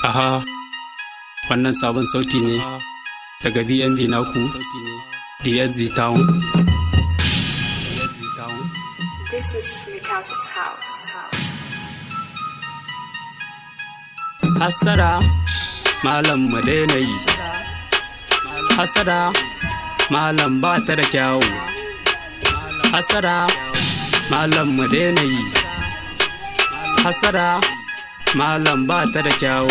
Aha, wannan sabon sauti ne daga BNB naku DSZ Town. This is Mikasa's house. Hassada, malam mu daina yi. Hassada, malam ba ta da kyawu. Hassada, malam mu daina yi. Hassada, malam ba ta da kyawu.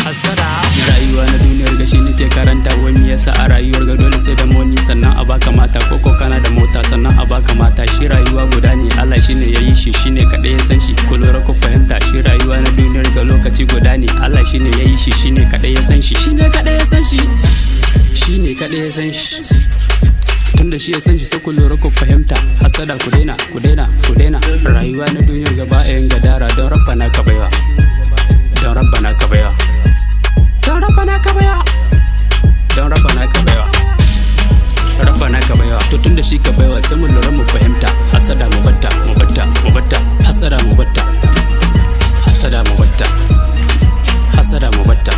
Hassada, rayuwa na duniyar gashi nake karanta, wani yasa a rayuwar ga dole sai da moni, sannan a baka mata koko kana da mota sannan a baka mata. Shi rayuwa guda ne, Allah shine yayi shi, shine kadai ya san shi. Ku lura ku fahimta, shi rayuwa na duniyar ga lokaci guda ne, Allah shine yayi shi, shine kadai ya san shi, shine kadai ya san shi, shine kadai ya san shi. Tunda shi ya san shi sai ku lura ku fahimta. Hassada ku daina, ku daina, ku daina. Rayuwa na duniyar gaba ɗayan gadara, don rabbana ka baiwa, don rabbana ka baiwa, don rabbana ka baiwa, don rabbana ka baiwa, rabbana ka baiwa. To tunda shi ka baiwa sai mu lura mu fahimta. Hassada mu batta, mu batta, mu batta. Hassada mu batta, hassada mu batta, hassada mu batta,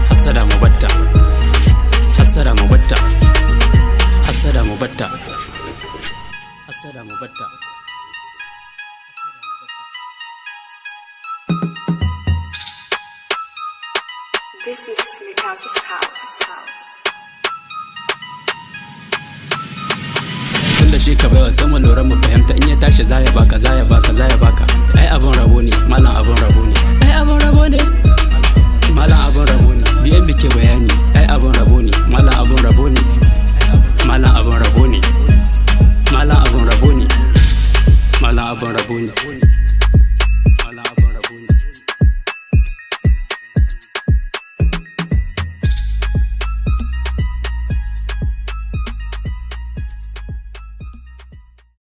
hassada mu batta, hassada mu batta, hassada mu batta, hassada mu batta. This is Mikasa's house. Tunda shi ka baiwa sai mu lura mu fahimta. In ya tashi zaya baka, zaya baka, zaya baka. Ai abun rabo ne, malam